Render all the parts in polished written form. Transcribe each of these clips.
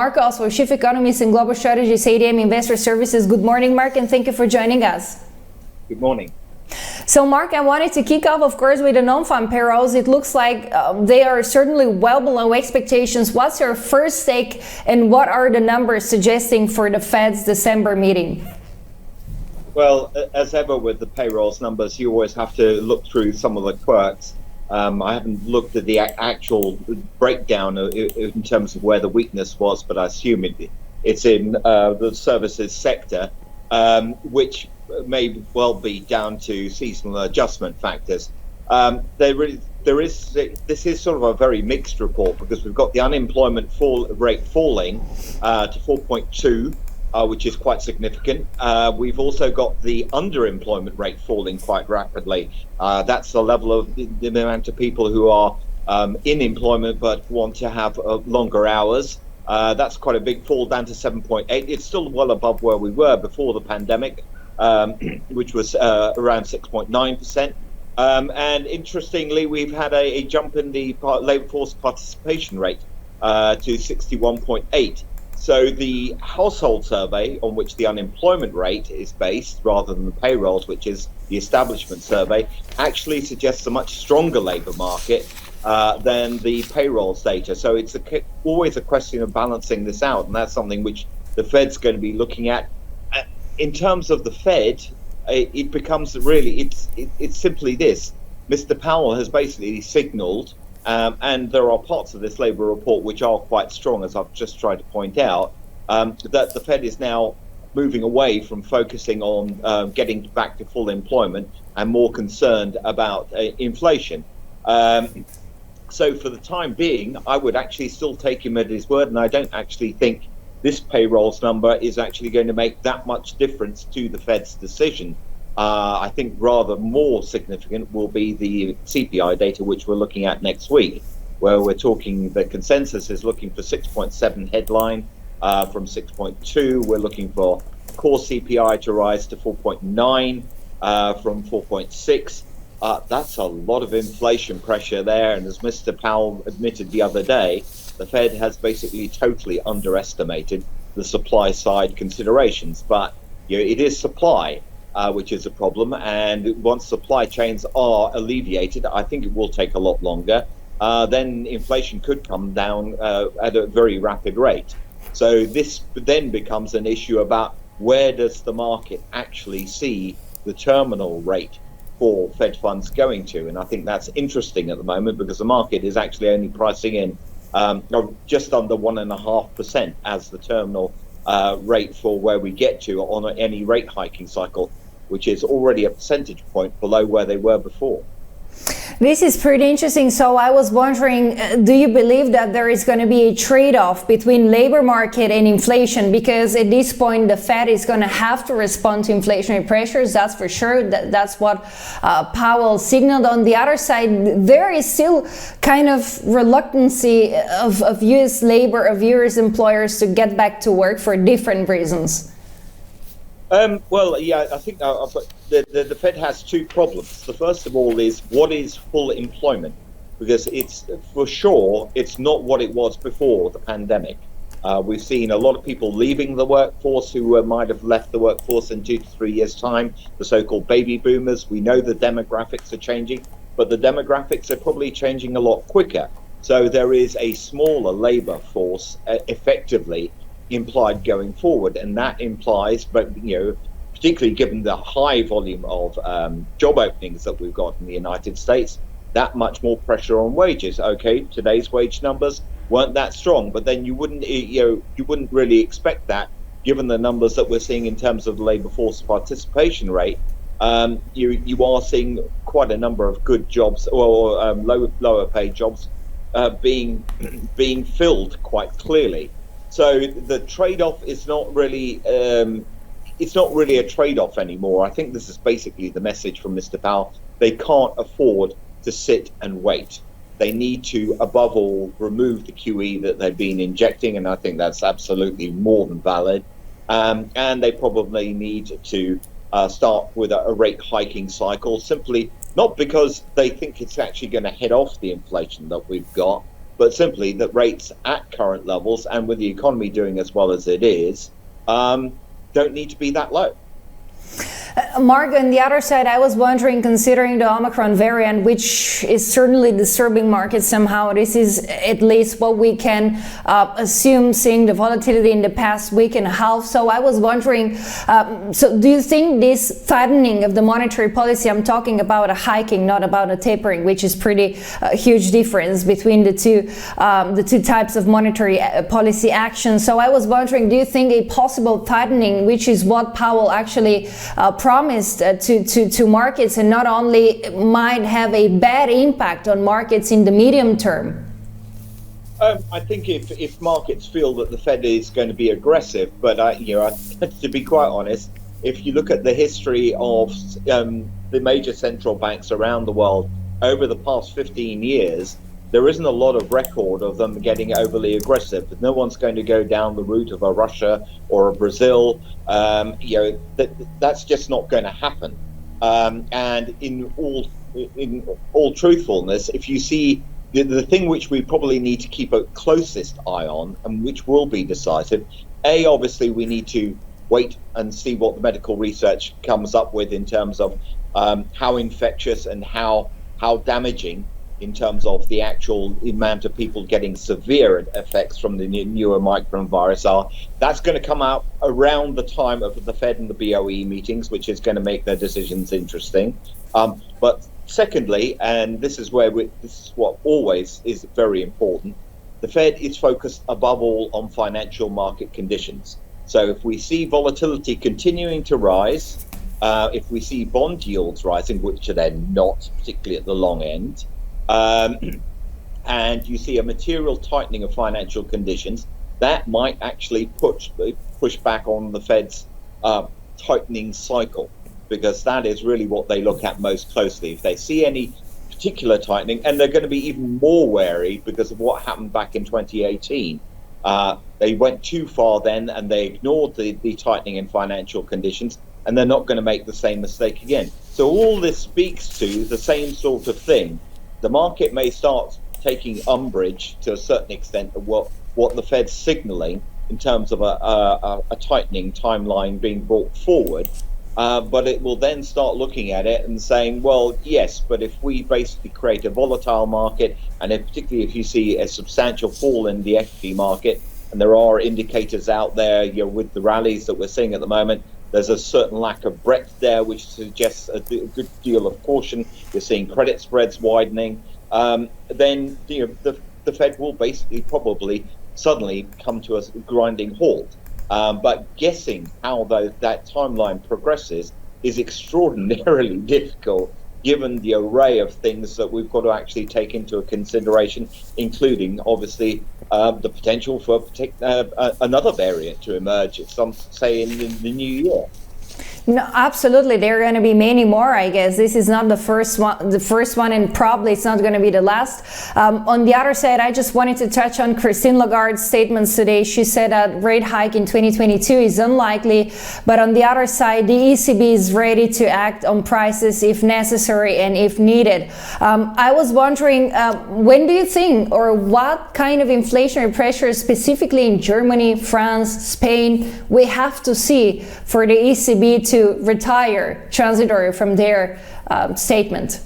Marc Ostwald, Chief Economist in Global Strategies, ADM Investor Services. Good morning, Marc, and thank you for joining us. Good morning. So, Marc, I wanted to kick off, of course, with the non-farm payrolls. It looks like they are certainly well below expectations. What's your first take, and what are the numbers suggesting for the Fed's December meeting? Well, as ever with the payrolls numbers, you always have to look through some of the quirks. I haven't looked at the actual breakdown in terms of where the weakness was, but I assume it's in the services sector, which may well be down to seasonal adjustment factors. This is sort of a very mixed report, because we've got the unemployment rate falling to 4.2, which is quite significant. We've also got the underemployment rate falling quite rapidly. That's the level of the amount of people who are in employment but want to have longer hours. That's quite a big fall, down to 7.8. It's still well above where we were before the pandemic, which was around 6.9%. And interestingly, we've had a jump in the labour force participation rate to 61.8. So the household survey, on which the unemployment rate is based, rather than the payrolls, which is the establishment survey, actually suggests a much stronger labour market than the payrolls data. So it's always a question of balancing this out, and that's something which the Fed's going to be looking at. In terms of the Fed, it becomes really, it's simply this. Mr. Powell has basically signalled, and there are parts of this labour report which are quite strong, as I've just tried to point out, that the Fed is now moving away from focusing on getting back to full employment and more concerned about inflation. So for the time being, I would actually still take him at his word, and I don't actually think this payrolls number is actually going to make that much difference to the Fed's decision. I think rather more significant will be the CPI data, which we're looking at next week, where we're talking, the consensus is looking for 6.7 headline from 6.2. We're looking for core CPI to rise to 4.9 from 4.6. That's a lot of inflation pressure there, and as Mr. Powell admitted the other day, the Fed has basically totally underestimated the supply side considerations. But it is supply which is a problem, and once supply chains are alleviated, I think it will take a lot longer, then inflation could come down at a very rapid rate. So this then becomes an issue about where does the market actually see the terminal rate for Fed funds going to, and I think that's interesting at the moment, because the market is actually only pricing in just under 1.5% as the terminal rate for where we get to on any rate hiking cycle, which is already a percentage point below where they were before. This is pretty interesting. So I was wondering, do you believe that there is going to be a trade-off between labor market and inflation? Because at this point, the Fed is going to have to respond to inflationary pressures, that's for sure. That's what Powell signaled. On the other side, there is still kind of reluctancy of U.S. labor, of U.S. employers to get back to work for different reasons. Well, yeah, I think the Fed has two problems. The first of all is, what is full employment? Because it's for sure, it's not what it was before the pandemic. We've seen a lot of people leaving the workforce who might have left the workforce in 2 to 3 years' time, the so-called baby boomers. We know the demographics are changing, but the demographics are probably changing a lot quicker. So there is a smaller labor force effectively implied going forward, and that implies, but particularly given the high volume of job openings that we've got in the United States, that much more pressure on wages. Okay, today's wage numbers weren't that strong, but then you wouldn't really expect that, given the numbers that we're seeing in terms of the labor force participation rate. You are seeing quite a number of good jobs, or lower paid jobs being filled quite clearly. So the trade-off is not really a trade-off anymore. I think this is basically the message from Mr. Powell. They can't afford to sit and wait. They need to, above all, remove the QE that they've been injecting, and I think that's absolutely more than valid. And they probably need to start with a rate hiking cycle, simply not because they think it's actually going to head off the inflation that we've got, but simply that rates at current levels and with the economy doing as well as it is, don't need to be that low. Marc, on the other side, I was wondering, considering the Omicron variant, which is certainly disturbing markets somehow, this is at least what we can assume, seeing the volatility in the past week and a half. So I was wondering, so do you think this tightening of the monetary policy, I'm talking about a hiking, not about a tapering, which is pretty huge difference between the two types of monetary policy action. So I was wondering, do you think a possible tightening, which is what Powell actually promised to markets, and not only might have a bad impact on markets in the medium term? I think if markets feel that the Fed is going to be aggressive, but to be quite honest, if you look at the history of the major central banks around the world over the past 15 years, there isn't a lot of record of them getting overly aggressive. No one's going to go down the route of a Russia or a Brazil. That's just not going to happen. And in all truthfulness, if you see the thing which we probably need to keep a closest eye on, and which will be decisive, obviously we need to wait and see what the medical research comes up with in terms of how infectious and how damaging in terms of the actual amount of people getting severe effects from the newer Omicron virus are. That's going to come out around the time of the Fed and the BOE meetings, which is going to make their decisions interesting. But secondly, and this is what always is very important, the Fed is focused above all on financial market conditions. So if we see volatility continuing to rise, if we see bond yields rising, which they're not, particularly at the long end, and you see a material tightening of financial conditions, that might actually push back on the Fed's tightening cycle, because that is really what they look at most closely. If they see any particular tightening, and they're going to be even more wary because of what happened back in 2018. They went too far then, and they ignored the tightening in financial conditions, and they're not going to make the same mistake again. So all this speaks to the same sort of thing. The market may start taking umbrage to a certain extent of what the Fed's signaling in terms of a tightening timeline being brought forward, but it will then start looking at it and saying, well, yes, but if we basically create a volatile market, and particularly if you see a substantial fall in the equity market, and there are indicators out there, with the rallies that we're seeing at the moment, there's a certain lack of breadth there, which suggests a good deal of caution. You're seeing credit spreads widening. Then the Fed will basically probably suddenly come to a grinding halt. But guessing how that timeline progresses is extraordinarily difficult, given the array of things that we've got to actually take into consideration, including, obviously, the potential for another variant to emerge, some say in the new year. No, absolutely. There are going to be many more, I guess. This is not the first one, and probably it's not going to be the last. On the other side, I just wanted to touch on Christine Lagarde's statements today. She said that rate hike in 2022 is unlikely, but on the other side, the ECB is ready to act on prices if necessary and if needed. I was wondering, when do you think, or what kind of inflationary pressures, specifically in Germany, France, Spain, we have to see for the ECB to retire transitory from their statement?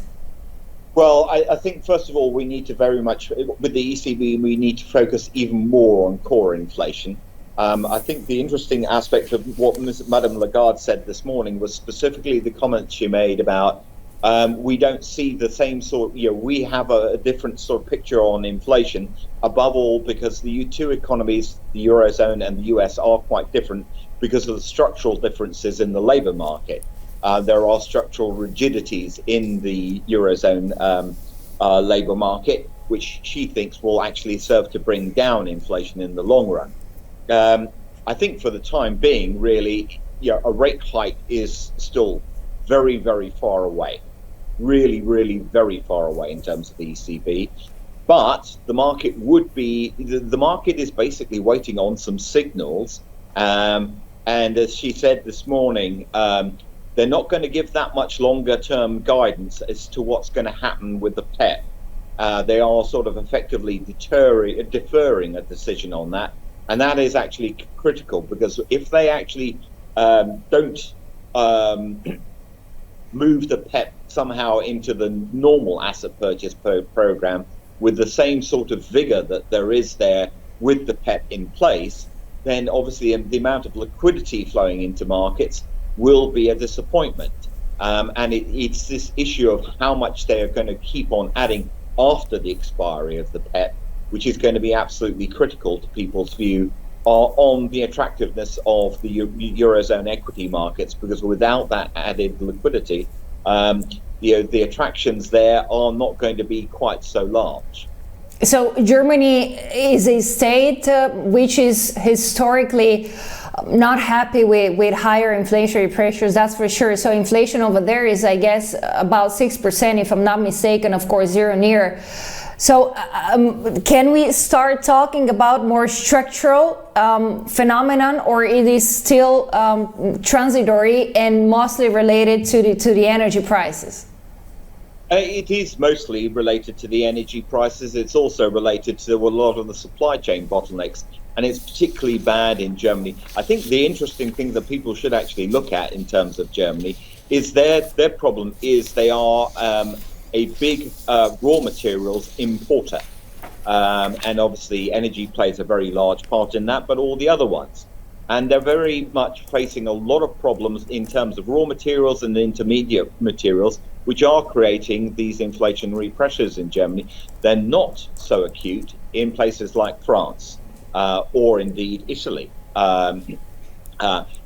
Well, I think, first of all, we need to very much, with the ECB, we need to focus even more on core inflation. I think the interesting aspect of what Madame Lagarde said this morning was specifically the comments she made about we don't see the same sort, we have a different sort of picture on inflation, above all because the two economies, the Eurozone and the US, are quite different because of the structural differences in the labor market. There are structural rigidities in the Eurozone labor market, which she thinks will actually serve to bring down inflation in the long run. I think for the time being, really, a rate hike is still very, very far away. Really, really very far away in terms of the ECB. But the market the market is basically waiting on some signals. And as she said this morning, they're not going to give that much longer term guidance as to what's going to happen with the PEP. They are sort of effectively deferring a decision on that, and that is actually critical, because if they actually don't move the PEP somehow into the normal asset purchase program with the same sort of vigor that there is there with the PEP in place, then obviously the amount of liquidity flowing into markets will be a disappointment. And it's this issue of how much they are going to keep on adding after the expiry of the PEP, which is going to be absolutely critical to people's view on the attractiveness of the Eurozone equity markets, because without that added liquidity, the attractions there are not going to be quite so large. So Germany is a state which is historically not happy with higher inflationary pressures, that's for sure. So inflation over there is, I guess, about 6%, if I'm not mistaken, of course, year on year. So can we start talking about more structural phenomenon, or it is still transitory and mostly related to the energy prices? It is mostly related to the energy prices. It's also related to a lot of the supply chain bottlenecks, and it's particularly bad in Germany. I think the interesting thing that people should actually look at in terms of Germany is their problem is they are a big raw materials importer, and obviously energy plays a very large part in that, but all the other ones. And they're very much facing a lot of problems in terms of raw materials and intermediate materials, which are creating these inflationary pressures in Germany. They're not so acute in places like France or indeed Italy.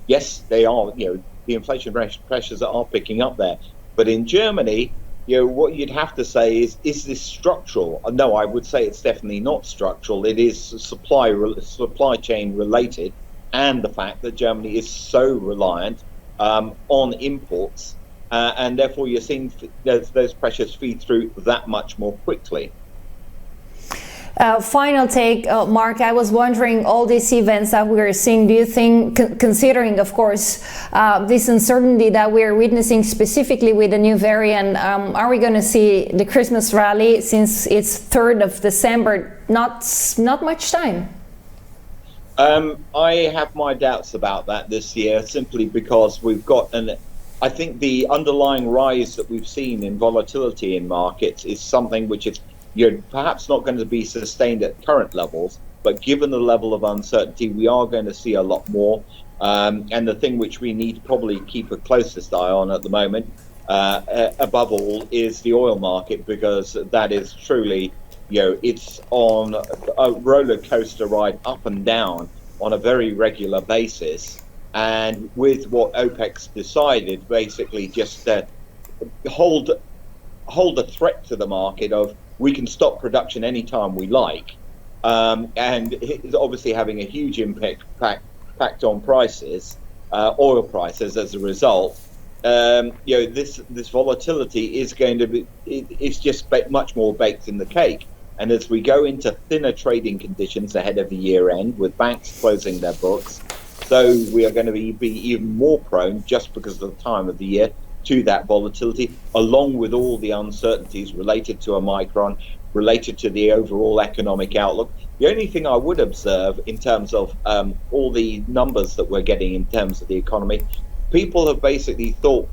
Yes, they are, the inflation pressures are picking up there. But in Germany, what you'd have to say is this structural? No, I would say it's definitely not structural. It is supply chain related, and the fact that Germany is so reliant on imports, and therefore you're seeing those pressures feed through that much more quickly. Final take, Mark, I was wondering, all these events that we are seeing, do you think, considering, of course, this uncertainty that we are witnessing specifically with the new variant, are we going to see the Christmas rally, since it's 3rd of December, not much time? I have my doubts about that this year, simply because we've got I think the underlying rise that we've seen in volatility in markets is something which is perhaps not going to be sustained at current levels, but given the level of uncertainty, we are going to see a lot more. And the thing which we need to probably keep a closest eye on at the moment, above all, is the oil market, because that is truly, it's on a roller coaster ride up and down on a very regular basis. And with what OPEC's decided, basically just hold a threat to the market of, we can stop production anytime we like, and it's obviously having a huge impact on prices, oil prices as a result. This volatility is going to be, it's just much more baked in the cake. And as we go into thinner trading conditions ahead of the year end, with banks closing their books, so we are going to be even more prone, just because of the time of the year, to that volatility, along with all the uncertainties related to Omicron, related to the overall economic outlook. The only thing I would observe in terms of all the numbers that we're getting in terms of the economy, people have basically thought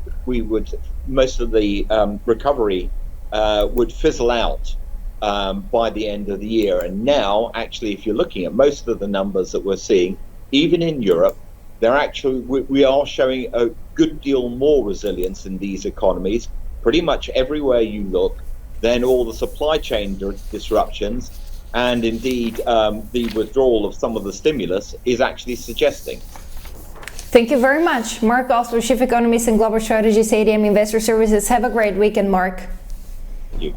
most of the recovery would fizzle out by the end of the year. And now, actually, if you're looking at most of the numbers that we're seeing, even in Europe, we are showing a good deal more resilience in these economies, pretty much everywhere you look, than all the supply chain disruptions, and indeed the withdrawal of some of the stimulus is actually suggesting. Thank you very much. Marc, Ostwald, Chief Economist and Global Strategist, ADM Investor Services. Have a great weekend, Marc. Thank you.